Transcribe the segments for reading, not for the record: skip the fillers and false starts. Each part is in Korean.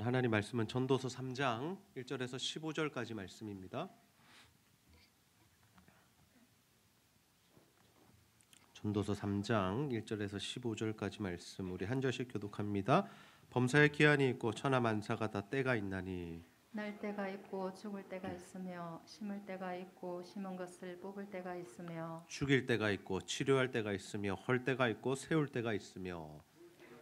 하나님 말씀은 전도서 3장 1절에서 15절까지 말씀입니다. 전도서 3장 1절에서 15절까지 말씀 우리 한 절씩 교독합니다. 범사에 기한이 있고 천하만사가 다 때가 있나니 날 때가 있고 죽을 때가 있으며 심을 때가 있고 심은 것을 뽑을 때가 있으며 죽일 때가 있고 치료할 때가 있으며 헐 때가 있고 세울 때가 있으며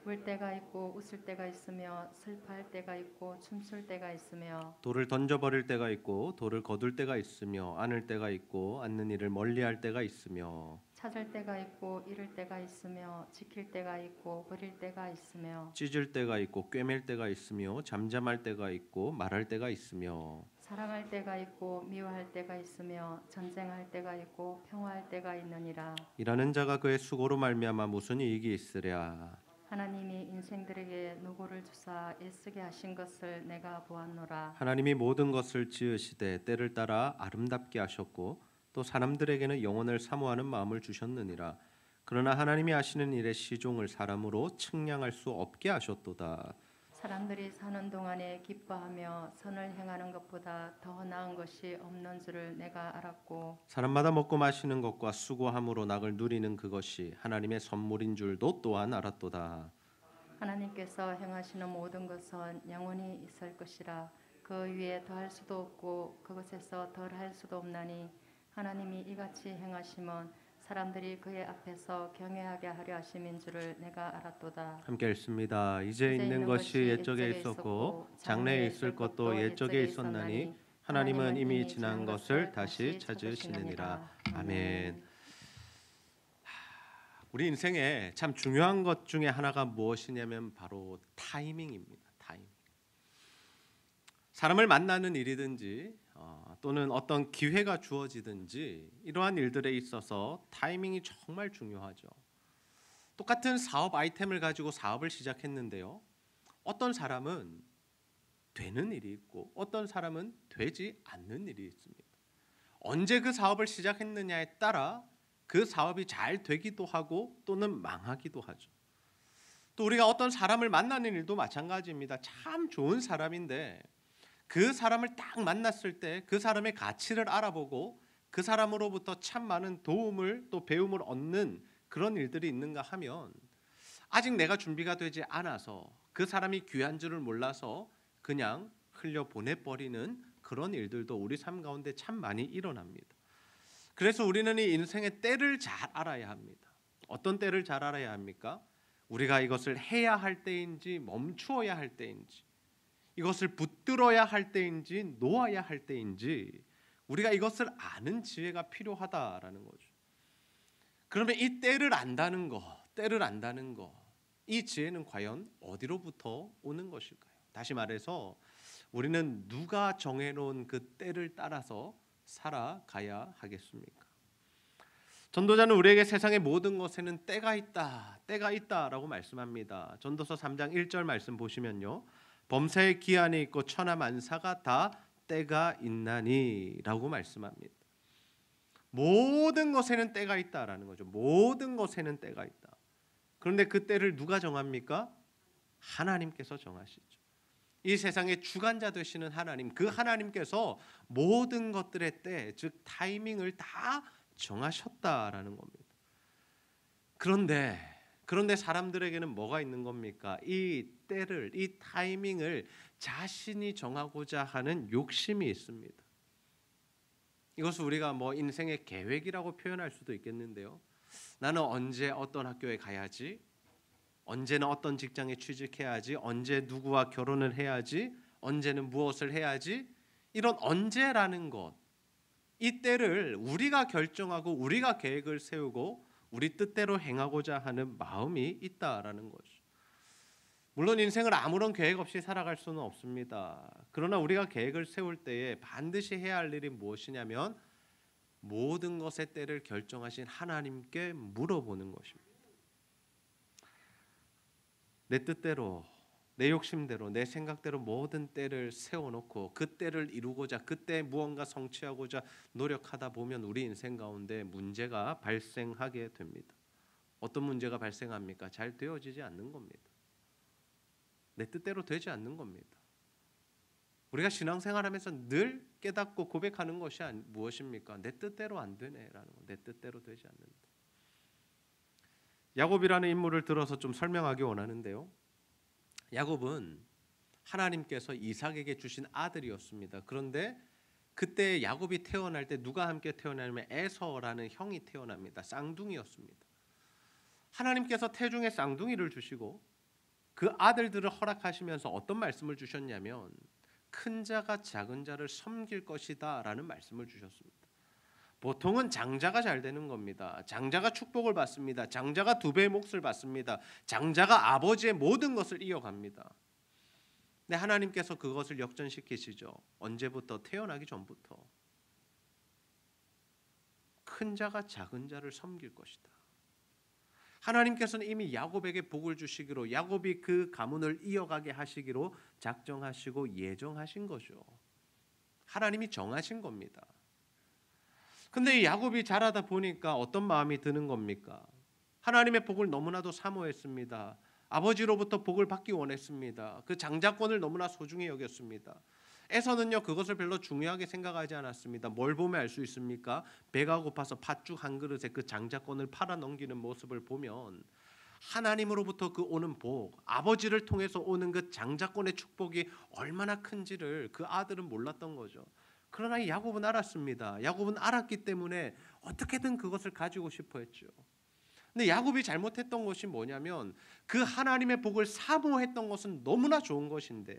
울 때가 있고 웃을 때가 있으며 슬퍼할 때가 있고 춤출 때가 있으며 돌을 던져버릴 때가 있고 돌을 거둘 때가 있으며 안을 때가 있고 안는 이를 멀리할 때가 있으며 찾을 때가 있고 잃을 때가 있으며 지킬 때가 있고 버릴 때가 있으며 찢을 때가 있고 꿰맬 때가 있으며 잠잠할 때가 있고 말할 때가 있으며 사랑할 때가 있고 미워할 때가 있으며 전쟁할 때가 있고 평화할 때가 있느니라. 일하는 자가 그의 수고로 말미암아 무슨 이익이 있으랴. 하나님이 인생들에게 노고를 주사 애쓰게 하신 것을 내가 보았노라. 하나님이 모든 것을 지으시되 때를 따라 아름답게 하셨고 또 사람들에게는 영혼을 사모하는 마음을 주셨느니라. 그러나 하나님이 하시는 일의 시종을 사람으로 측량할 수 없게 하셨도다. 사람들이 사는 동안에 기뻐하며 선을 행하는 것보다 더 나은 것이 없는 줄을 내가 알았고 사람마다 먹고 마시는 것과 수고함으로 낙을 누리는 그것이 하나님의 선물인 줄도 또한 알았도다. 하나님께서 행하시는 모든 것은 영원히 있을 것이라. 그 위에 더할 수도 없고 그것에서 덜할 수도 없나니 하나님이 이같이 행하심은 사람들이 그의 앞에서 경외하게 하려 하심인 줄을 내가 알았도다. 함께 읽습니다. 이제 있는 것이 옛적에 있었고 장래에 있을 것도 옛적에 있었나니 하나님은 이미 지난 것을 다시 찾으시느니라. 아멘. 우리 인생에 참 중요한 것 중에 하나가 무엇이냐면 바로 타이밍입니다. 타이밍. 사람을 만나는 일이든지 또는 어떤 기회가 주어지든지 이러한 일들에 있어서 타이밍이 정말 중요하죠. 똑같은 사업 아이템을 가지고 사업을 시작했는데요. 어떤 사람은 되는 일이 있고 어떤 사람은 되지 않는 일이 있습니다. 언제 그 사업을 시작했느냐에 따라 그 사업이 잘 되기도 하고 또는 망하기도 하죠. 또 우리가 어떤 사람을 만나는 일도 마찬가지입니다. 참 좋은 사람인데 그 사람을 딱 만났을 때 그 사람의 가치를 알아보고 그 사람으로부터 참 많은 도움을 또 배움을 얻는 그런 일들이 있는가 하면 아직 내가 준비가 되지 않아서 그 사람이 귀한 줄을 몰라서 그냥 흘려보내버리는 그런 일들도 우리 삶 가운데 참 많이 일어납니다. 그래서 우리는 이 인생의 때를 잘 알아야 합니다. 어떤 때를 잘 알아야 합니까? 우리가 이것을 해야 할 때인지 멈추어야 할 때인지 이것을 붙들어야 할 때인지 놓아야 할 때인지 우리가 이것을 아는 지혜가 필요하다라는 거죠. 그러면 이 때를 안다는 거, 이 지혜는 과연 어디로부터 오는 것일까요? 다시 말해서 우리는 누가 정해놓은 그 때를 따라서 살아가야 하겠습니까? 전도자는 우리에게 세상의 모든 것에는 때가 있다라고 말씀합니다. 전도서 3장 1절 말씀 보시면요. 범사에 기한이 있고 천하만사가 다 때가 있나니라고 말씀합니다. 모든 것에는 때가 있다라는 거죠. 모든 것에는 때가 있다. 그런데 그 때를 누가 정합니까? 하나님께서 정하시죠. 이 세상의 주관자 되시는 하나님, 그 하나님께서 모든 것들의 때, 즉 타이밍을 다 정하셨다라는 겁니다. 그런데 사람들에게는 뭐가 있는 겁니까? 이 때를, 이 타이밍을 자신이 정하고자 하는 욕심이 있습니다. 이것을 우리가 인생의 계획이라고 표현할 수도 있겠는데요. 나는 언제 어떤 학교에 가야지, 언제는 어떤 직장에 취직해야지, 언제 누구와 결혼을 해야지, 언제는 무엇을 해야지, 이런 언제라는 것, 이 때를 우리가 결정하고 우리가 계획을 세우고 우리 뜻대로 행하고자 하는 마음이 있다라는 거죠. 물론 인생을 아무런 계획 없이 살아갈 수는 없습니다. 그러나 우리가 계획을 세울 때에 반드시 해야 할 일이 무엇이냐면 모든 것의 때를 결정하신 하나님께 물어보는 것입니다. 내 뜻대로, 내 욕심대로, 내 생각대로 모든 때를 세워놓고 그 때를 이루고자, 그때 무언가 성취하고자 노력하다 보면 우리 인생 가운데 문제가 발생하게 됩니다. 어떤 문제가 발생합니까? 잘 되어지지 않는 겁니다. 내 뜻대로 되지 않는 겁니다. 우리가 신앙생활하면서 늘 깨닫고 고백하는 것이 무엇입니까? 내 뜻대로 안 되네라는 거. 내 뜻대로 되지 않는다. 야곱이라는 인물을 들어서 좀 설명하기 원하는데요. 야곱은 하나님께서 이삭에게 주신 아들이었습니다. 그런데 그때 야곱이 태어날 때 누가 함께 태어나냐면 에서라는 형이 태어납니다. 쌍둥이였습니다. 하나님께서 태중에 쌍둥이를 주시고 그 아들들을 허락하시면서 어떤 말씀을 주셨냐면 큰 자가 작은 자를 섬길 것이다 라는 말씀을 주셨습니다. 보통은 장자가 잘 되는 겁니다. 장자가 축복을 받습니다. 장자가 2배의 몫을 받습니다. 장자가 아버지의 모든 것을 이어갑니다. 근데 하나님께서 그것을 역전시키시죠. 언제부터? 태어나기 전부터. 큰 자가 작은 자를 섬길 것이다. 하나님께서는 이미 야곱에게 복을 주시기로, 야곱이 그 가문을 이어가게 하시기로 작정하시고 예정하신 거죠. 하나님이 정하신 겁니다. 근데 야곱이 자라다 보니까 어떤 마음이 드는 겁니까? 하나님의 복을 너무나도 사모했습니다. 아버지로부터 복을 받기 원했습니다. 그 장자권을 너무나 소중히 여겼습니다. 에서는요 그것을 별로 중요하게 생각하지 않았습니다. 뭘 보면 알 수 있습니까? 배가 고파서 팥죽 한 그릇에 그 장자권을 팔아 넘기는 모습을 보면 하나님으로부터 그 오는 복, 아버지를 통해서 오는 그 장자권의 축복이 얼마나 큰지를 그 아들은 몰랐던 거죠. 그러나 야곱은 알았습니다. 야곱은 알았기 때문에 어떻게든 그것을 가지고 싶어 했죠. 근데 야곱이 잘못했던 것이 뭐냐면 그 하나님의 복을 사모했던 것은 너무나 좋은 것인데,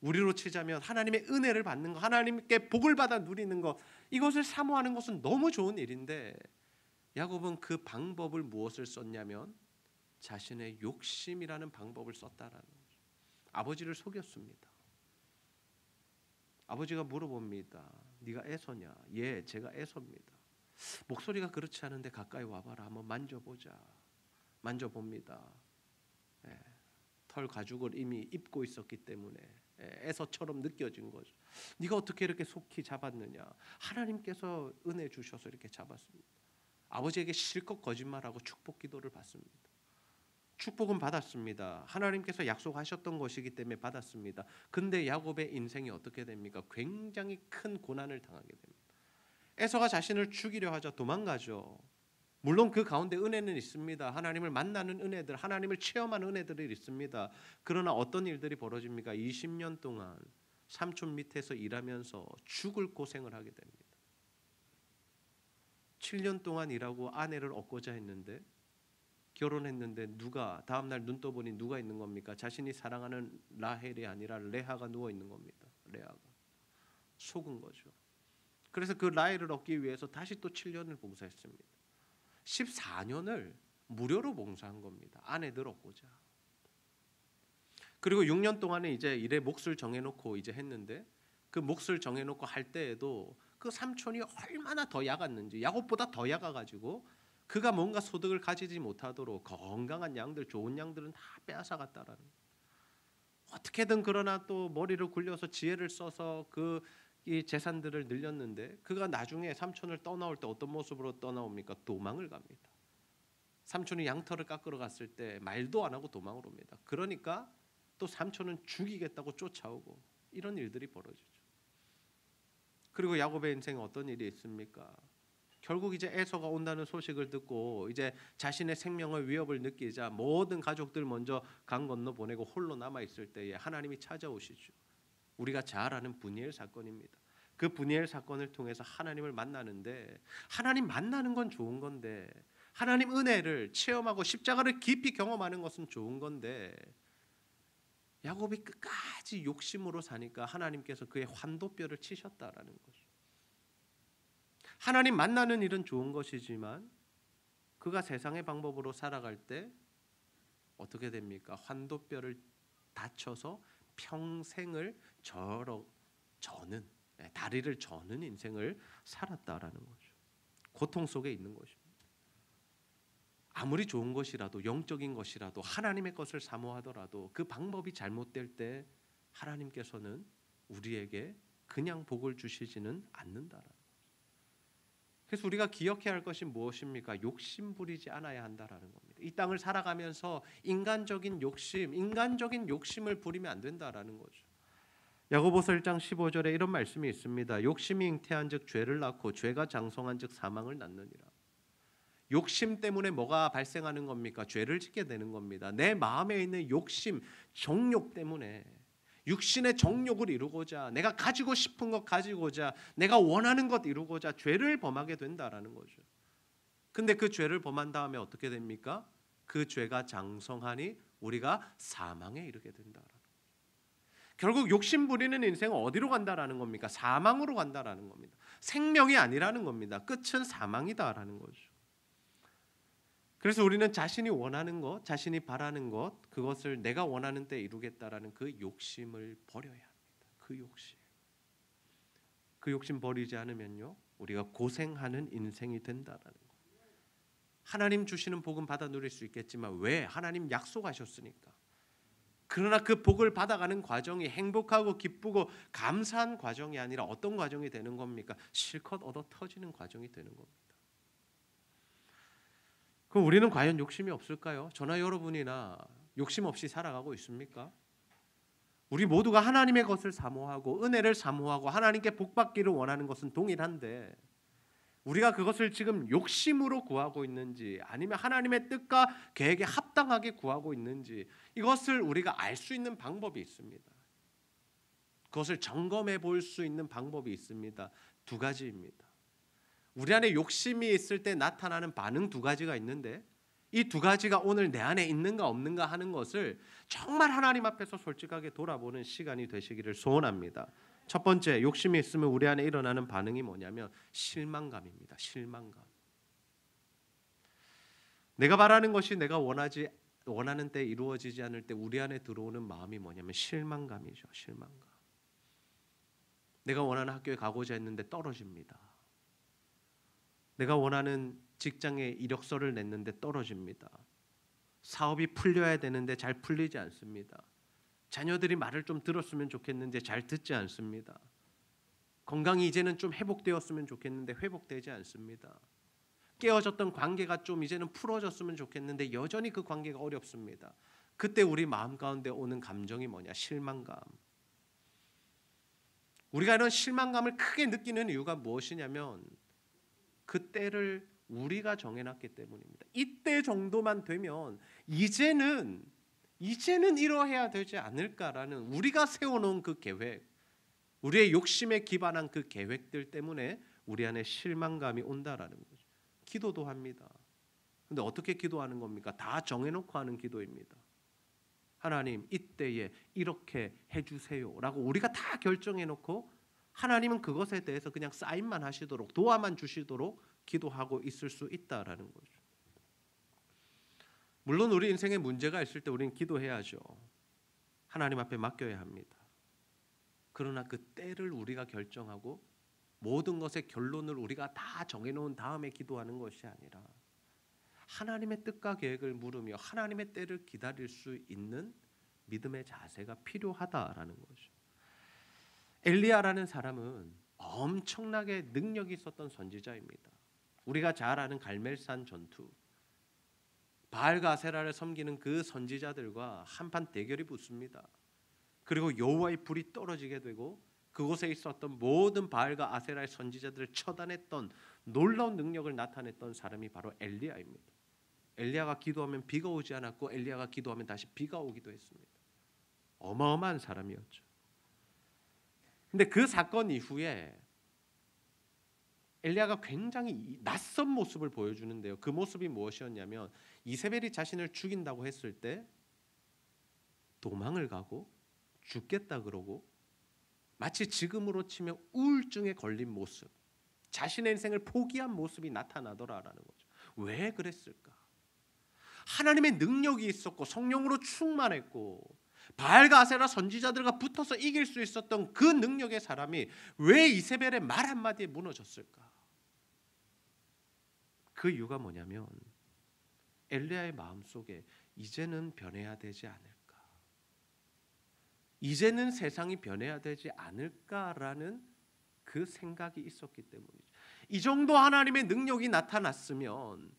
우리로 치자면 하나님의 은혜를 받는 것, 하나님께 복을 받아 누리는 것, 이것을 사모하는 것은 너무 좋은 일인데 야곱은 그 방법을 무엇을 썼냐면 자신의 욕심이라는 방법을 썼다라는 거죠. 아버지를 속였습니다. 아버지가 물어봅니다. 네가 에서냐? 예, 제가 에서입니다. 목소리가 그렇지 않은데 가까이 와봐라. 한번 만져보자. 만져봅니다. 예, 털 가죽을 이미 입고 있었기 때문에 에서처럼 느껴진 거죠. 네가 어떻게 이렇게 속히 잡았느냐? 하나님께서 은혜 주셔서 이렇게 잡았습니다. 아버지에게 실컷 거짓말하고 축복 기도를 받습니다. 축복은 받았습니다. 하나님께서 약속하셨던 것이기 때문에 받았습니다. 근데 야곱의 인생이 어떻게 됩니까? 굉장히 큰 고난을 당하게 됩니다. 에서가 자신을 죽이려 하자 도망가죠. 물론 그 가운데 은혜는 있습니다. 하나님을 만나는 은혜들, 하나님을 체험하는 은혜들이 있습니다. 그러나 어떤 일들이 벌어집니까? 20년 동안 삼촌 밑에서 일하면서 죽을 고생을 하게 됩니다. 7년 동안 일하고 아내를 얻고자 했는데, 결혼했는데 누가 다음날 눈 떠보니 누가 있는 겁니까? 자신이 사랑하는 라헬이 아니라 레아가 누워 있는 겁니다. 레아가 속은 거죠. 그래서 그 라헬을 얻기 위해서 다시 또 7년을 봉사했습니다. 14년을 무료로 봉사한 겁니다. 아내들 얻고자. 그리고 6년 동안은 이제 일의 몫을 정해놓고 이제 했는데, 그 몫을 정해놓고 할 때에도 그 삼촌이 얼마나 더 야갔는지, 야곱보다 더 야가가지고 그가 뭔가 소득을 가지지 못하도록 건강한 양들, 좋은 양들은 다 빼앗아갔다라는. 어떻게든 그러나 또 머리를 굴려서 지혜를 써서 이 재산들을 늘렸는데, 그가 나중에 삼촌을 떠나올 때 어떤 모습으로 떠나옵니까? 도망을 갑니다. 삼촌이 양털을 깎으러 갔을 때 말도 안 하고 도망을 옵니다. 그러니까 또 삼촌은 죽이겠다고 쫓아오고, 이런 일들이 벌어지죠. 그리고 야곱의 인생에 어떤 일이 있습니까? 결국 이제 에서가 온다는 소식을 듣고 이제 자신의 생명의 위협을 느끼자 모든 가족들 먼저 강 건너 보내고 홀로 남아 있을 때에 하나님이 찾아오시죠. 우리가 잘 아는 분이엘 사건입니다. 그 분이엘 사건을 통해서 하나님을 만나는데, 하나님 만나는 건 좋은 건데, 하나님 은혜를 체험하고 십자가를 깊이 경험하는 것은 좋은 건데, 야곱이 끝까지 욕심으로 사니까 하나님께서 그의 환도뼈를 치셨다라는 거죠. 하나님 만나는 일은 좋은 것이지만 그가 세상의 방법으로 살아갈 때 어떻게 됩니까? 환도뼈를 다쳐서 평생을 저는, 다리를 저는 인생을 살았다라는 거죠. 고통 속에 있는 것입니다. 아무리 좋은 것이라도, 영적인 것이라도, 하나님의 것을 사모하더라도 그 방법이 잘못될 때 하나님께서는 우리에게 그냥 복을 주시지는 않는다라는 거죠. 그래서 우리가 기억해야 할 것이 무엇입니까? 욕심 부리지 않아야 한다라는 겁니다. 이 땅을 살아가면서 인간적인 욕심을 부리면 안 된다라는 거죠. 야고보서 1장 15절에 이런 말씀이 있습니다. 욕심이 잉태한즉 죄를 낳고 죄가 장성한즉 사망을 낳느니라. 욕심 때문에 뭐가 발생하는 겁니까? 죄를 짓게 되는 겁니다. 내 마음에 있는 욕심, 정욕 때문에 육신의 정욕을 이루고자, 내가 가지고 싶은 것 가지고자, 내가 원하는 것 이루고자 죄를 범하게 된다라는 거죠. 근데 그 죄를 범한 다음에 어떻게 됩니까? 그 죄가 장성하니 우리가 사망에 이르게 된다라는 거죠. 결국 욕심 부리는 인생은 어디로 간다라는 겁니까? 사망으로 간다라는 겁니다. 생명이 아니라는 겁니다. 끝은 사망이다라는 거죠. 그래서 우리는 자신이 원하는 것, 자신이 바라는 것, 그것을 내가 원하는 때 이루겠다라는 그 욕심을 버려야 합니다. 그 욕심 버리지 않으면요, 우리가 고생하는 인생이 된다라는 것. 하나님 주시는 복은 받아 누릴 수 있겠지만 왜? 하나님 약속하셨으니까. 그러나 그 복을 받아가는 과정이 행복하고 기쁘고 감사한 과정이 아니라 어떤 과정이 되는 겁니까? 실컷 얻어 터지는 과정이 되는 겁니다. 그럼 우리는 과연 욕심이 없을까요? 저나 여러분이나 욕심 없이 살아가고 있습니까? 우리 모두가 하나님의 것을 사모하고 은혜를 사모하고 하나님께 복받기를 원하는 것은 동일한데 우리가 그것을 지금 욕심으로 구하고 있는지 아니면 하나님의 뜻과 계획에 합당하게 구하고 있는지 이것을 우리가 알 수 있는 방법이 있습니다. 그것을 점검해 볼 수 있는 방법이 있습니다. 두 가지입니다. 우리 안에 욕심이 있을 때 나타나는 반응 두 가지가 있는데 이 두 가지가 오늘 내 안에 있는가 없는가 하는 것을 정말 하나님 앞에서 솔직하게 돌아보는 시간이 되시기를 소원합니다. 첫 번째, 욕심이 있으면 우리 안에 일어나는 반응이 뭐냐면 실망감입니다. 실망감. 내가 바라는 것이 내가 원하는 때 이루어지지 않을 때 우리 안에 들어오는 마음이 뭐냐면 실망감이죠. 실망감. 내가 원하는 학교에 가고자 했는데 떨어집니다. 내가 원하는 직장에 이력서를 냈는데 떨어집니다. 사업이 풀려야 되는데 잘 풀리지 않습니다. 자녀들이 말을 좀 들었으면 좋겠는데 잘 듣지 않습니다. 건강이 이제는 좀 회복되었으면 좋겠는데 회복되지 않습니다. 깨어졌던 관계가 좀 이제는 풀어졌으면 좋겠는데 여전히 그 관계가 어렵습니다. 그때 우리 마음 가운데 오는 감정이 뭐냐? 실망감. 우리가 이런 실망감을 크게 느끼는 이유가 무엇이냐면 그 때를 우리가 정해놨기 때문입니다. 이때 정도만 되면 이제는 이러해야 되지 않을까라는 우리가 세워놓은 그 계획, 우리의 욕심에 기반한 그 계획들 때문에 우리 안에 실망감이 온다라는 거죠. 기도도 합니다. 근데 어떻게 기도하는 겁니까? 다 정해놓고 하는 기도입니다. 하나님 이때에 이렇게 해주세요라고 우리가 다 결정해놓고 하나님은 그것에 대해서 그냥 사인만 하시도록 도와만 주시도록 기도하고 있을 수 있다라는 거죠. 물론 우리 인생에 문제가 있을 때 우리는 기도해야죠. 하나님 앞에 맡겨야 합니다. 그러나 그 때를 우리가 결정하고 모든 것의 결론을 우리가 다 정해놓은 다음에 기도하는 것이 아니라 하나님의 뜻과 계획을 물으며 하나님의 때를 기다릴 수 있는 믿음의 자세가 필요하다라는 거죠. 엘리야라는 사람은 엄청나게 능력이 있었던 선지자입니다. 우리가 잘 아는 갈멜산 전투, 바알과 아세라를 섬기는 그 선지자들과 한판 대결이 붙습니다. 그리고 여호와의 불이 떨어지게 되고 그곳에 있었던 모든 바알과 아세라의 선지자들을 처단했던 놀라운 능력을 나타냈던 사람이 바로 엘리야입니다. 엘리야가 기도하면 비가 오지 않았고 엘리야가 기도하면 다시 비가 오기도 했습니다. 어마어마한 사람이었죠. 근데 그 사건 이후에 엘리야가 굉장히 낯선 모습을 보여주는데요. 그 모습이 무엇이었냐면 이세벨이 자신을 죽인다고 했을 때 도망을 가고 죽겠다 그러고 마치 지금으로 치면 우울증에 걸린 모습, 자신의 인생을 포기한 모습이 나타나더라라는 거죠. 왜 그랬을까? 하나님의 능력이 있었고 성령으로 충만했고 바알과 아세라 선지자들과 붙어서 이길 수 있었던 그 능력의 사람이 왜 이세벨의 말 한마디에 무너졌을까? 그 이유가 뭐냐면 엘리야의 마음속에 이제는 변해야 되지 않을까? 이제는 세상이 변해야 되지 않을까라는 그 생각이 있었기 때문이죠. 이 정도 하나님의 능력이 나타났으면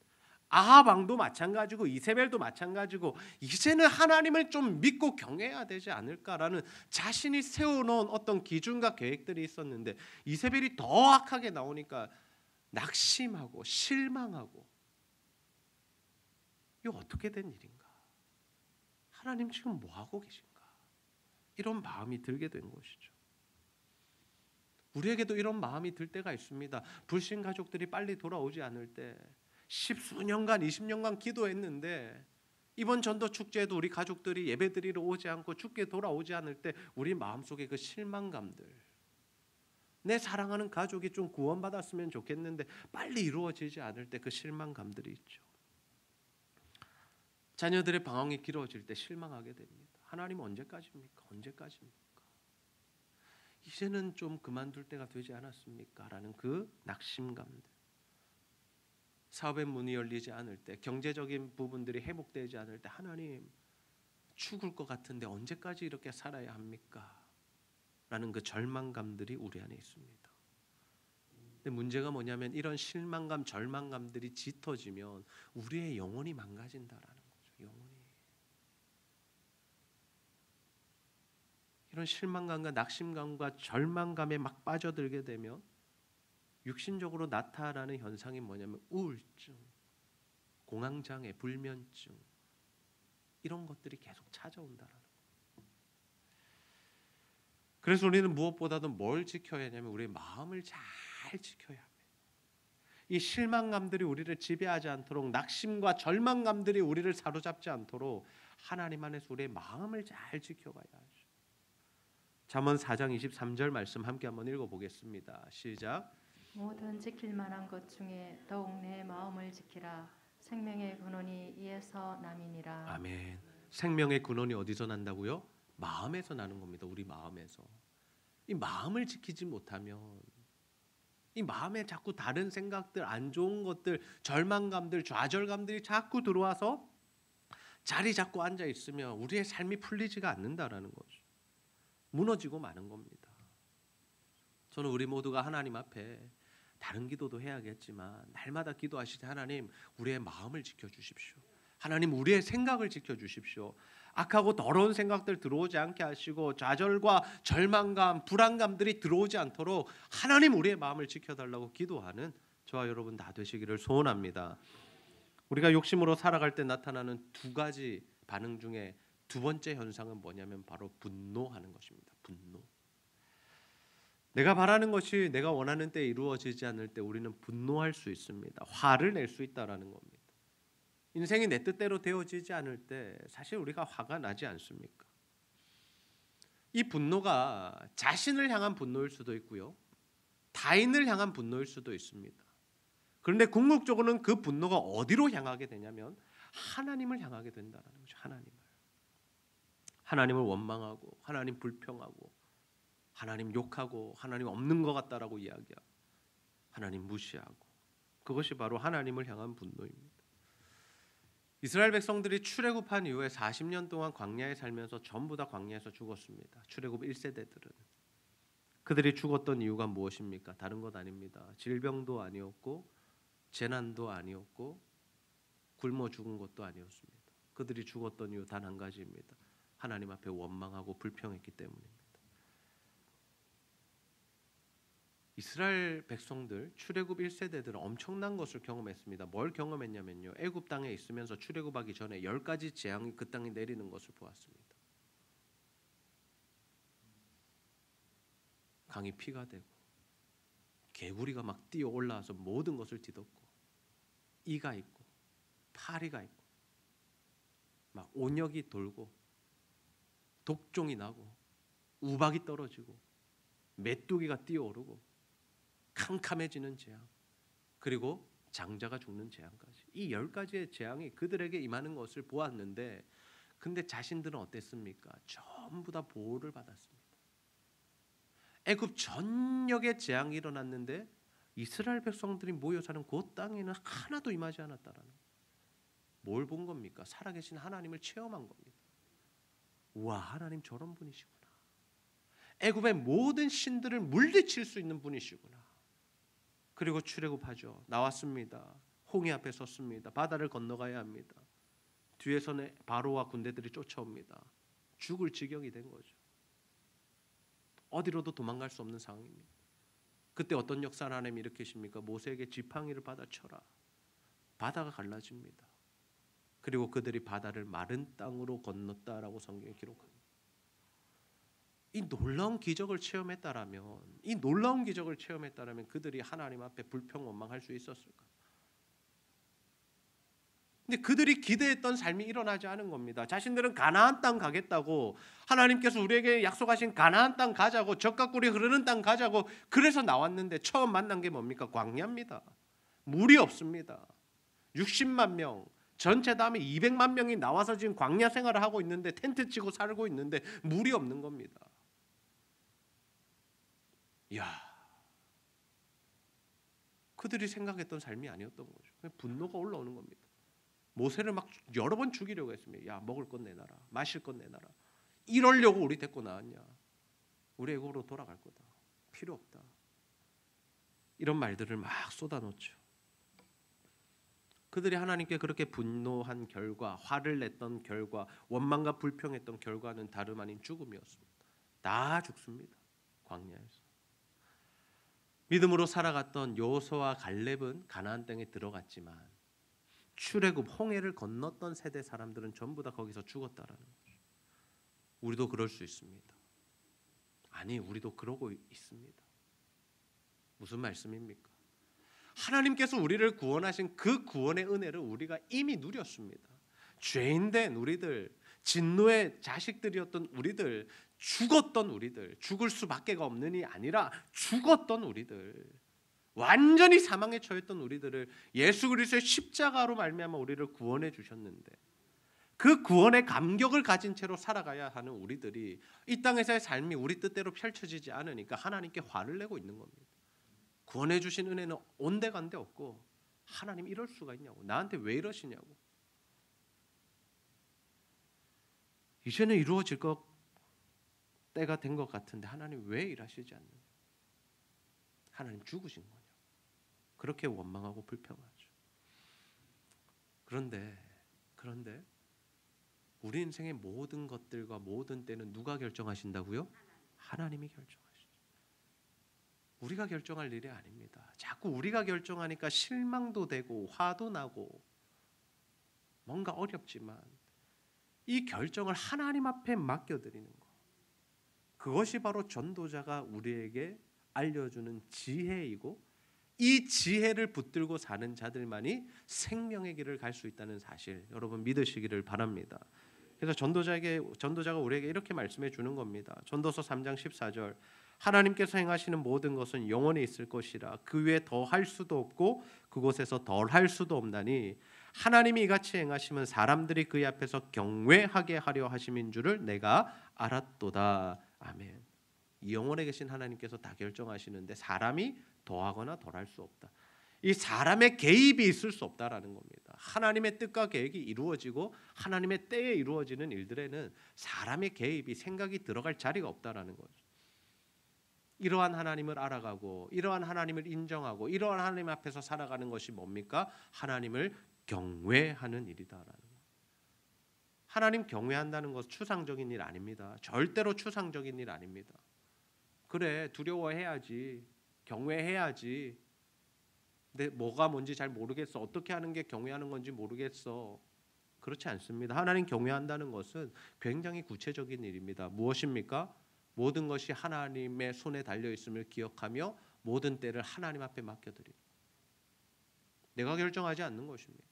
아합 왕도 마찬가지고 이세벨도 마찬가지고 이제는 하나님을 좀 믿고 경외해야 되지 않을까라는 자신이 세워놓은 어떤 기준과 계획들이 있었는데 이세벨이 더 악하게 나오니까 낙심하고 실망하고 이거 어떻게 된 일인가? 하나님 지금 뭐 하고 계신가? 이런 마음이 들게 된 것이죠. 우리에게도 이런 마음이 들 때가 있습니다. 불신 가족들이 빨리 돌아오지 않을 때 10수년간 20년간 기도했는데 이번 전도 축제에도 우리 가족들이 예배드리러 오지 않고 죽게 돌아오지 않을 때 우리 마음속에 그 실망감들, 내 사랑하는 가족이 좀 구원받았으면 좋겠는데 빨리 이루어지지 않을 때 그 실망감들이 있죠. 자녀들의 방황이 길어질 때 실망하게 됩니다. 하나님 언제까지입니까? 언제까지입니까? 이제는 좀 그만둘 때가 되지 않았습니까? 라는 그 낙심감들. 사업의 문이 열리지 않을 때, 경제적인 부분들이 회복되지 않을 때 하나님 죽을 것 같은데 언제까지 이렇게 살아야 합니까? 라는 그 절망감들이 우리 안에 있습니다. 근데 문제가 뭐냐면 이런 실망감, 절망감들이 짙어지면 우리의 영혼이 망가진다라는 거죠. 영혼이. 이런 실망감과 낙심감과 절망감에 막 빠져들게 되면 육신적으로 나타나는 현상이 뭐냐면 우울증, 공황장애, 불면증 이런 것들이 계속 찾아온다라는 거예요. 그래서 우리는 무엇보다도 뭘 지켜야 하냐면 우리의 마음을 잘 지켜야 합니다. 이 실망감들이 우리를 지배하지 않도록, 낙심과 절망감들이 우리를 사로잡지 않도록 하나님 안에서 우리의 마음을 잘 지켜가야 하죠. 잠언 4장 23절 말씀 함께 한번 읽어보겠습니다. 시작. 모든 지킬 만한 것 중에 더욱 내 마음을 지키라. 생명의 근원이 이에서 남이니라. 아멘. 생명의 근원이 어디서 난다고요? 마음에서 나는 겁니다. 우리 마음에서. 이 마음을 지키지 못하면 이 마음에 자꾸 다른 생각들, 안 좋은 것들, 절망감들, 좌절감들이 자꾸 들어와서 자리 잡고 앉아 있으면 우리의 삶이 풀리지가 않는다라는 거죠. 무너지고 마는 겁니다. 저는 우리 모두가 하나님 앞에 다른 기도도 해야겠지만 날마다 기도하실 때 하나님 우리의 마음을 지켜주십시오. 하나님 우리의 생각을 지켜주십시오. 악하고 더러운 생각들 들어오지 않게 하시고 좌절과 절망감, 불안감들이 들어오지 않도록 하나님 우리의 마음을 지켜달라고 기도하는 저와 여러분 다 되시기를 소원합니다. 우리가 욕심으로 살아갈 때 나타나는 두 가지 반응 중에 두 번째 현상은 뭐냐면 바로 분노하는 것입니다. 분노. 내가 바라는 것이 내가 원하는 때 이루어지지 않을 때 우리는 분노할 수 있습니다. 화를 낼 수 있다라는 겁니다. 인생이 내 뜻대로 되어지지 않을 때 사실 우리가 화가 나지 않습니까? 이 분노가 자신을 향한 분노일 수도 있고요. 타인을 향한 분노일 수도 있습니다. 그런데 궁극적으로는 그 분노가 어디로 향하게 되냐면 하나님을 향하게 된다는 거죠. 하나님을 원망하고 하나님 불평하고 하나님 욕하고 하나님 없는 것 같다라고 이야기하고 하나님 무시하고 그것이 바로 하나님을 향한 분노입니다. 이스라엘 백성들이 출애굽한 이후에 40년 동안 광야에 살면서 전부 다 광야에서 죽었습니다. 출애굽 1세대들은. 그들이 죽었던 이유가 무엇입니까? 다른 것 아닙니다. 질병도 아니었고 재난도 아니었고 굶어 죽은 것도 아니었습니다. 그들이 죽었던 이유 단 한 가지입니다. 하나님 앞에 원망하고 불평했기 때문입니다. 이스라엘 백성들 출애굽 1세대들은 엄청난 것을 경험했습니다. 뭘 경험했냐면요. 애굽 땅에 있으면서 출애굽하기 전에 10가지 재앙이 그 땅에 내리는 것을 보았습니다. 강이 피가 되고 개구리가 막 뛰어 올라와서 모든 것을 뒤덮고 이가 있고 파리가 있고 막 온역이 돌고 독종이 나고 우박이 떨어지고 메뚜기가 뛰어오르고 캄캄해지는 재앙 그리고 장자가 죽는 재앙까지 이 10가지의 재앙이 그들에게 임하는 것을 보았는데 근데 자신들은 어땠습니까? 전부 다 보호를 받았습니다. 애굽 전역에 재앙이 일어났는데 이스라엘 백성들이 모여 사는 그 땅에는 하나도 임하지 않았다라는 거예요. 뭘 본 겁니까? 살아계신 하나님을 체험한 겁니다. 우와, 하나님 저런 분이시구나. 애굽의 모든 신들을 물리칠 수 있는 분이시구나. 그리고 출애굽하죠. 나왔습니다. 홍해 앞에 섰습니다. 바다를 건너가야 합니다. 뒤에서는 바로와 군대들이 쫓아옵니다. 죽을 지경이 된 거죠. 어디로도 도망갈 수 없는 상황입니다. 그때 어떤 역사를 하나님이 일으키십니까? 모세에게 지팡이를 받아 쳐라. 바다가 갈라집니다. 그리고 그들이 바다를 마른 땅으로 건넜다라고 성경에 기록합니다. 이 놀라운 기적을 체험했다라면 그들이 하나님 앞에 불평원망할 수 있었을까? 근데 그들이 기대했던 삶이 일어나지 않은 겁니다. 자신들은 가나안 땅 가겠다고, 하나님께서 우리에게 약속하신 가나안 땅 가자고, 젖과 꿀이 흐르는 땅 가자고 그래서 나왔는데 처음 만난 게 뭡니까? 광야입니다. 물이 없습니다. 60만 명, 전체 다음에 200만 명이 나와서 지금 광야 생활을 하고 있는데, 텐트 치고 살고 있는데 물이 없는 겁니다. 이야, 그들이 생각했던 삶이 아니었던 거죠. 분노가 올라오는 겁니다. 모세를 막 여러 번 죽이려고 했습니다. 야, 먹을 것 내놔라, 마실 것 내놔라. 이러려고 우리 데리고 나왔냐? 우리 애국으로 돌아갈 거다. 필요 없다. 이런 말들을 막 쏟아놓죠. 그들이 하나님께 그렇게 분노한 결과, 화를 냈던 결과, 원망과 불평했던 결과는 다름 아닌 죽음이었습니다. 다 죽습니다. 광야에서. 믿음으로 살아갔던 여호수아와 갈렙은 가나안 땅에 들어갔지만 출애굽 홍해를 건넜던 세대 사람들은 전부 다 거기서 죽었다라는 거죠. 우리도 그럴 수 있습니다. 아니, 우리도 그러고 있습니다. 무슨 말씀입니까? 하나님께서 우리를 구원하신 그 구원의 은혜를 우리가 이미 누렸습니다. 죄인된 우리들, 진노의 자식들이었던 우리들, 죽었던 우리들, 죽을 수밖에가 없는이 아니라 죽었던 우리들, 완전히 사망에 처했던 우리들을 예수 그리스도의 십자가로 말미암아 우리를 구원해 주셨는데, 그 구원의 감격을 가진 채로 살아가야 하는 우리들이 이 땅에서의 삶이 우리 뜻대로 펼쳐지지 않으니까 하나님께 화를 내고 있는 겁니다. 구원해 주신 은혜는 온데간데 없고, 하나님 이럴 수가 있냐고, 나한테 왜 이러시냐고, 이제는 이루어질 때가 된 것 같은데 하나님 왜 일하시지 않느냐, 하나님 죽으신 거냐, 그렇게 원망하고 불평하죠. 그런데 우리 인생의 모든 것들과 모든 때는 누가 결정하신다고요? 하나님이 결정하시죠. 우리가 결정할 일이 아닙니다. 자꾸 우리가 결정하니까 실망도 되고 화도 나고 뭔가 어렵지만 이 결정을 하나님 앞에 맡겨드리는 것, 그것이 바로 전도자가 우리에게 알려주는 지혜이고, 이 지혜를 붙들고 사는 자들만이 생명의 길을 갈 수 있다는 사실, 여러분 믿으시기를 바랍니다. 그래서 전도자가 우리에게 이렇게 말씀해 주는 겁니다. 전도서 3장 14절, 하나님께서 행하시는 모든 것은 영원히 있을 것이라 그 위에 더 할 수도 없고 그곳에서 덜 할 수도 없나니 하나님이 이같이 행하시면 사람들이 그의 앞에서 경외하게 하려 하심인 줄을 내가 알았도다. 아멘. 영원에 계신 하나님께서 다 결정하시는데 사람이 더하거나 덜할 수 없다. 이 사람의 개입이 있을 수 없다라는 겁니다. 하나님의 뜻과 계획이 이루어지고 하나님의 때에 이루어지는 일들에는 사람의 개입이, 생각이 들어갈 자리가 없다라는 거죠. 이러한 하나님을 알아가고 이러한 하나님을 인정하고 이러한 하나님 앞에서 살아가는 것이 뭡니까? 하나님을 경외하는 일이다라는 거예요. 하나님 경외한다는 것은 추상적인 일 아닙니다. 절대로 추상적인 일 아닙니다. 그래, 두려워해야지, 경외해야지, 근데 뭐가 뭔지 잘 모르겠어, 어떻게 하는 게 경외하는 건지 모르겠어, 그렇지 않습니다. 하나님 경외한다는 것은 굉장히 구체적인 일입니다. 무엇입니까? 모든 것이 하나님의 손에 달려 있음을 기억하며 모든 때를 하나님 앞에 맡겨드리고, 내가 결정하지 않는 것입니다.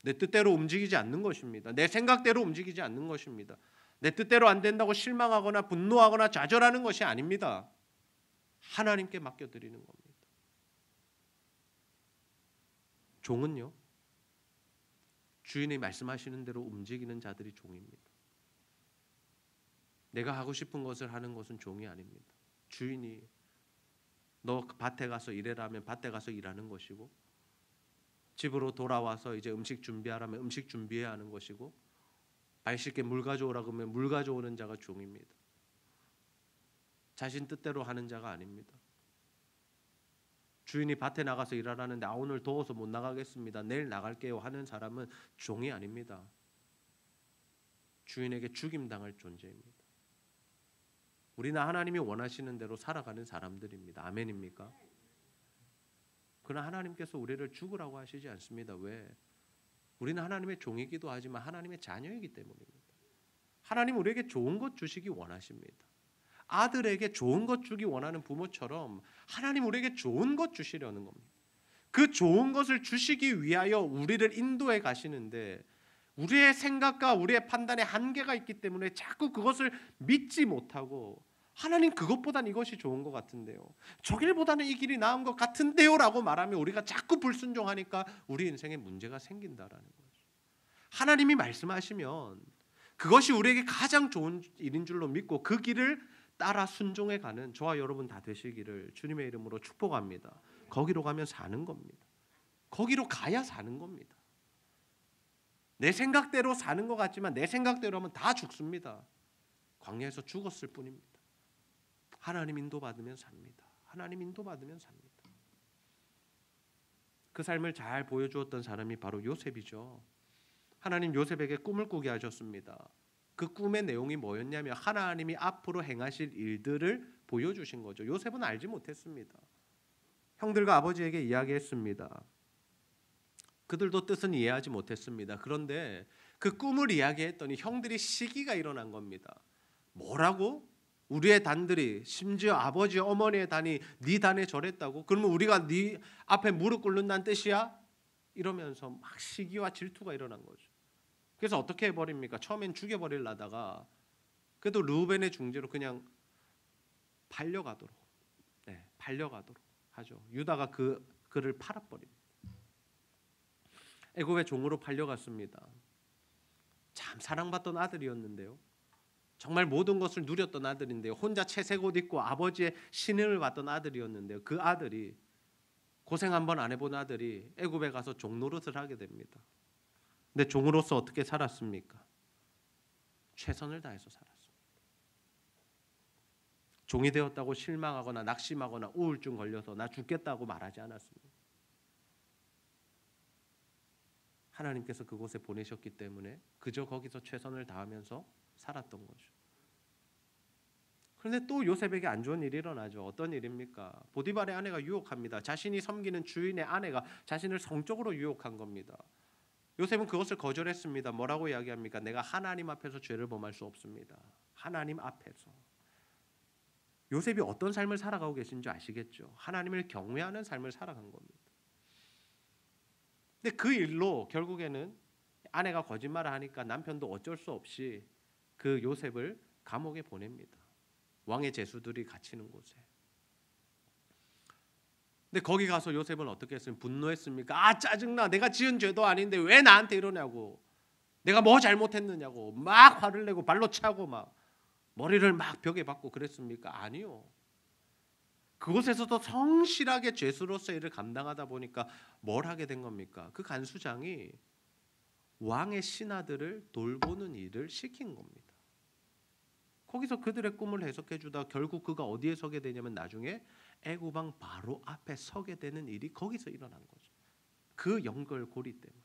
내 뜻대로 움직이지 않는 것입니다. 내 생각대로 움직이지 않는 것입니다. 내 뜻대로 안 된다고 실망하거나 분노하거나 좌절하는 것이 아닙니다. 하나님께 맡겨드리는 겁니다. 종은요, 주인이 말씀하시는 대로 움직이는 자들이 종입니다. 내가 하고 싶은 것을 하는 것은 종이 아닙니다. 주인이 너 밭에 가서 일해라면 밭에 가서 일하는 것이고, 집으로 돌아와서 이제 음식 준비하라면 음식 준비해야 하는 것이고, 발 씻게 물 가져오라고 하면 물 가져오는 자가 종입니다. 자신 뜻대로 하는 자가 아닙니다. 주인이 밭에 나가서 일하라는데 오늘 더워서 못 나가겠습니다. 내일 나갈게요 하는 사람은 종이 아닙니다. 주인에게 죽임당할 존재입니다. 우리는 하나님이 원하시는 대로 살아가는 사람들입니다. 아멘입니까? 그러나 하나님께서 우리를 죽으라고 하시지 않습니다. 왜? 우리는 하나님의 종이기도 하지만 하나님의 자녀이기 때문입니다. 하나님 우리에게 좋은 것 주시기 원하십니다. 아들에게 좋은 것 주기 원하는 부모처럼 하나님 우리에게 좋은 것 주시려는 겁니다. 그 좋은 것을 주시기 위하여 우리를 인도해 가시는데 우리의 생각과 우리의 판단에 한계가 있기 때문에 자꾸 그것을 믿지 못하고 하나님 그것보단 이것이 좋은 것 같은데요. 저 길보다는 이 길이 나은 것 같은데요 라고 말하면 우리가 자꾸 불순종하니까 우리 인생에 문제가 생긴다라는 거죠. 하나님이 말씀하시면 그것이 우리에게 가장 좋은 일인 줄로 믿고 그 길을 따라 순종해 가는 저와 여러분 다 되시기를 주님의 이름으로 축복합니다. 거기로 가면 사는 겁니다. 거기로 가야 사는 겁니다. 내 생각대로 사는 것 같지만 내 생각대로 하면 다 죽습니다. 광야에서 죽었을 뿐입니다. 하나님 인도받으면 삽니다. 하나님 인도받으면 삽니다. 그 삶을 잘 보여주었던 사람이 바로 요셉이죠. 하나님 요셉에게 꿈을 꾸게 하셨습니다. 그 꿈의 내용이 뭐였냐면 하나님이 앞으로 행하실 일들을 보여주신 거죠. 요셉은 알지 못했습니다. 형들과 아버지에게 이야기했습니다. 그들도 뜻은 이해하지 못했습니다. 그런데 그 꿈을 이야기했더니 형들이 시기가 일어난 겁니다. 뭐라고? 우리의 단들이 심지어 아버지 어머니의 단이 네 단에 절했다고? 그러면 우리가 네 앞에 무릎 꿇는다는 뜻이야? 이러면서 막 시기와 질투가 일어난 거죠. 그래서 어떻게 해버립니까? 처음엔 죽여버리려다가 그래도 르우벤의 중재로 그냥 팔려가도록 하죠. 유다가 그를 팔아버립니다. 애굽의 종으로 팔려갔습니다. 참 사랑받던 아들이었는데요. 정말 모든 것을 누렸던 아들인데요. 혼자 채색 옷 입고 아버지의 신임을 받던 아들이었는데요. 그 아들이 고생 한번 안 해본 아들이 애굽에 가서 종 노릇을 하게 됩니다. 근데 종으로서 어떻게 살았습니까? 최선을 다해서 살았습니다. 종이 되었다고 실망하거나 낙심하거나 우울증 걸려서 나 죽겠다고 말하지 않았습니다. 하나님께서 그곳에 보내셨기 때문에 그저 거기서 최선을 다하면서 살았던 거죠. 그런데 또 요셉에게 안 좋은 일이 일어나죠. 어떤 일입니까? 보디발의 아내가 유혹합니다. 자신이 섬기는 주인의 아내가 자신을 성적으로 유혹한 겁니다. 요셉은 그것을 거절했습니다. 뭐라고 이야기합니까? 내가 하나님 앞에서 죄를 범할 수 없습니다. 하나님 앞에서. 요셉이 어떤 삶을 살아가고 계신지 아시겠죠? 하나님을 경외하는 삶을 살아간 겁니다. 근데 그 일로 결국에는 아내가 거짓말을 하니까 남편도 어쩔 수 없이 그 요셉을 감옥에 보냅니다. 왕의 제수들이 갇히는 곳에. 근데 거기 가서 요셉은 어떻게 했으면 분노했습니까? 아 짜증나. 내가 지은 죄도 아닌데 왜 나한테 이러냐고. 내가 뭐 잘못했느냐고. 막 화를 내고 발로 차고 막 머리를 막 벽에 박고 그랬습니까? 아니요. 그곳에서도 성실하게 죄수로서 일을 감당하다 보니까 뭘 하게 된 겁니까? 그 간수장이 왕의 신하들을 돌보는 일을 시킨 겁니다. 거기서 그들의 꿈을 해석해 주다 결국 그가 어디에 서게 되냐면 나중에 애굽 왕 바로 앞에 서게 되는 일이 거기서 일어난 거죠. 그 연결고리 때문에.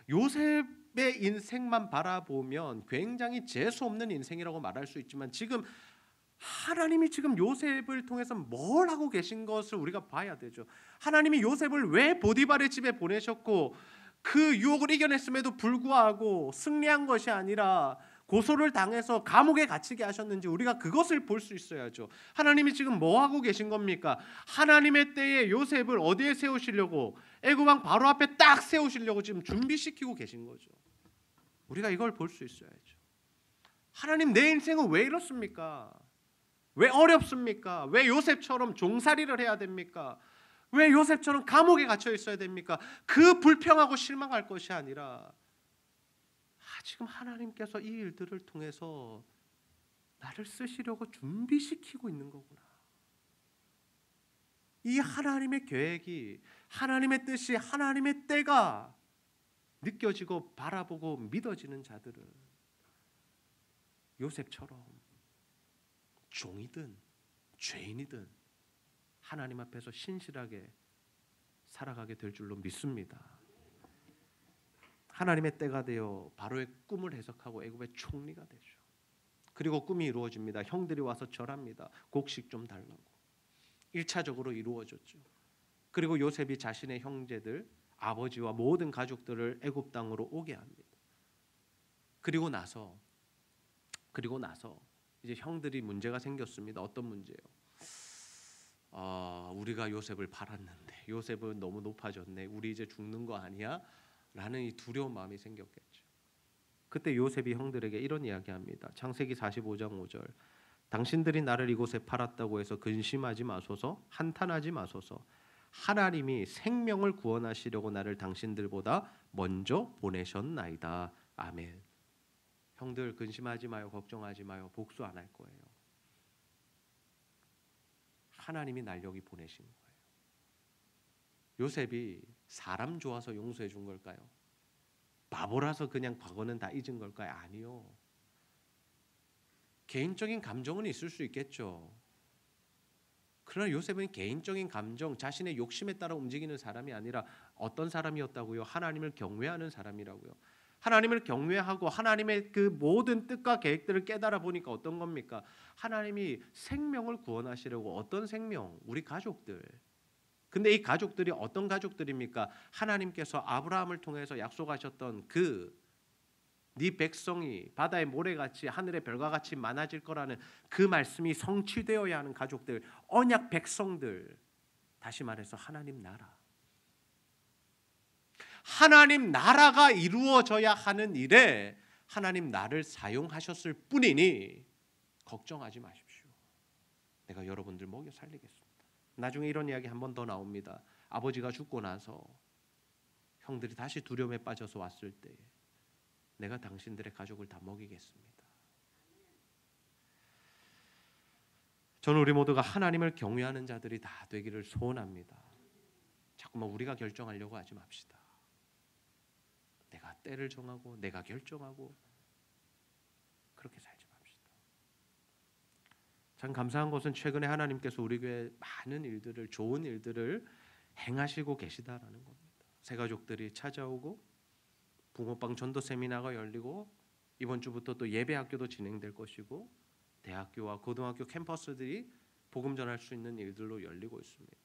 요셉의 인생만 바라보면 굉장히 재수 없는 인생이라고 말할 수 있지만 지금 하나님이 지금 요셉을 통해서 뭘 하고 계신 것을 우리가 봐야 되죠. 하나님이 요셉을 왜 보디발의 집에 보내셨고 그 유혹을 이겨냈음에도 불구하고 승리한 것이 아니라 고소를 당해서 감옥에 갇히게 하셨는지 우리가 그것을 볼 수 있어야죠. 하나님이 지금 뭐 하고 계신 겁니까? 하나님의 때에 요셉을 어디에 세우시려고 애굽 왕 바로 앞에 딱 세우시려고 지금 준비시키고 계신 거죠. 우리가 이걸 볼 수 있어야죠. 하나님 내 인생은 왜 이렇습니까? 왜 어렵습니까? 왜 요셉처럼 종살이를 해야 됩니까? 왜 요셉처럼 감옥에 갇혀 있어야 됩니까? 그 불평하고 실망할 것이 아니라 지금 하나님께서 이 일들을 통해서 나를 쓰시려고 준비시키고 있는 거구나. 이 하나님의 계획이 하나님의 뜻이 하나님의 때가 느껴지고 바라보고 믿어지는 자들은 요셉처럼 종이든 죄인이든 하나님 앞에서 신실하게 살아가게 될 줄로 믿습니다. 하나님의 때가 되어 바로의 꿈을 해석하고 애굽의 총리가 되죠. 그리고 꿈이 이루어집니다. 형들이 와서 절합니다. 곡식 좀 달라고. 1차적으로 이루어졌죠. 그리고 요셉이 자신의 형제들, 아버지와 모든 가족들을 애굽 땅으로 오게 합니다. 그리고 나서 이제 형들이 문제가 생겼습니다. 어떤 문제요? 우리가 요셉을 팔았는데 요셉은 너무 높아졌네. 우리 이제 죽는 거 아니야? 라는 이 두려운 마음이 생겼겠죠. 그때 요셉이 형들에게 이런 이야기합니다. 창세기 45장 5절. 당신들이 나를 이곳에 팔았다고 해서 근심하지 마소서, 한탄하지 마소서. 하나님이 생명을 구원하시려고 나를 당신들보다 먼저 보내셨나이다. 아멘. 형들 근심하지 마요. 걱정하지 마요. 복수 안 할 거예요. 하나님이 날 여기 보내신 거예요. 요셉이 사람 좋아서 용서해 준 걸까요? 바보라서 그냥 과거는 다 잊은 걸까요? 아니요. 개인적인 감정은 있을 수 있겠죠. 그러나 요셉은 개인적인 감정, 자신의 욕심에 따라 움직이는 사람이 아니라 어떤 사람이었다고요? 하나님을 경외하는 사람이라고요. 하나님을 경외하고 하나님의 그 모든 뜻과 계획들을 깨달아 보니까 어떤 겁니까? 하나님이 생명을 구원하시려고 어떤 생명? 우리 가족들. 근데 이 가족들이 어떤 가족들입니까? 하나님께서 아브라함을 통해서 약속하셨던 네 백성이 바다의 모래같이 하늘의 별과 같이 많아질 거라는 그 말씀이 성취되어야 하는 가족들, 언약 백성들. 다시 말해서 하나님 나라. 하나님 나라가 이루어져야 하는 일에 하나님 나를 사용하셨을 뿐이니 걱정하지 마십시오. 내가 여러분들 먹여 살리겠습니다. 나중에 이런 이야기 한 번 더 나옵니다. 아버지가 죽고 나서 형들이 다시 두려움에 빠져서 왔을 때 내가 당신들의 가족을 다 먹이겠습니다. 저는 우리 모두가 하나님을 경외하는 자들이 다 되기를 소원합니다. 자꾸만 우리가 결정하려고 하지 맙시다. 내가 때를 정하고 내가 결정하고 그렇게 살지 맙시다. 참 감사한 것은 최근에 하나님께서 우리 교회에 많은 일들을, 좋은 일들을 행하시고 계시다라는 겁니다. 새 가족들이 찾아오고 붕어빵 전도 세미나가 열리고 이번 주부터 또 예배 학교도 진행될 것이고 대학교와 고등학교 캠퍼스들이 복음 전할 수 있는 일들로 열리고 있습니다.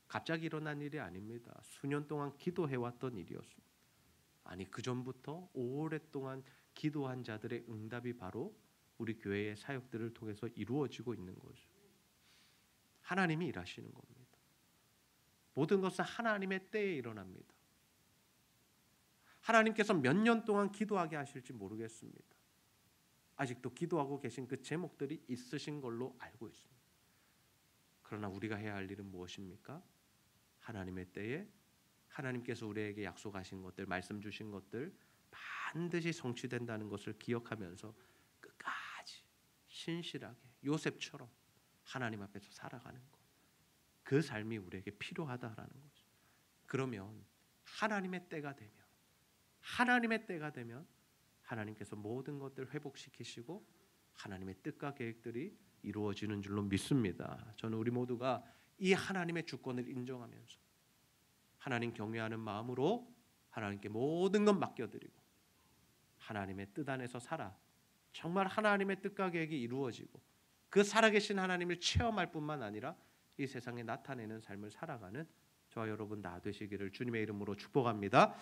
갑자기 일어난 일이 아닙니다. 수년 동안 기도해왔던 일이었습니다. 아니 그 전부터 오랫동안 기도한 자들의 응답이 바로 우리 교회의 사역들을 통해서 이루어지고 있는 거죠. 하나님이 일하시는 겁니다. 모든 것은 하나님의 때에 일어납니다. 하나님께서 몇 년 동안 기도하게 하실지 모르겠습니다. 아직도 기도하고 계신 그 제목들이 있으신 걸로 알고 있습니다. 그러나 우리가 해야 할 일은 무엇입니까? 하나님의 때에 하나님께서 우리에게 약속하신 것들, 말씀 주신 것들 반드시 성취된다는 것을 기억하면서 끝까지 신실하게 요셉처럼 하나님 앞에서 살아가는 것. 그 삶이 우리에게 필요하다라는 거죠. 그러면 하나님의 때가 되면 하나님께서 모든 것들을 회복시키시고 하나님의 뜻과 계획들이 이루어지는 줄로 믿습니다. 저는 우리 모두가 이 하나님의 주권을 인정하면서 하나님 경외하는 마음으로 하나님께 모든 것 맡겨드리고 하나님의 뜻 안에서 살아 정말 하나님의 뜻과 계획이 이루어지고 그 살아계신 하나님을 체험할 뿐만 아니라 이 세상에 나타내는 삶을 살아가는 저와 여러분 다 되시기를 주님의 이름으로 축복합니다.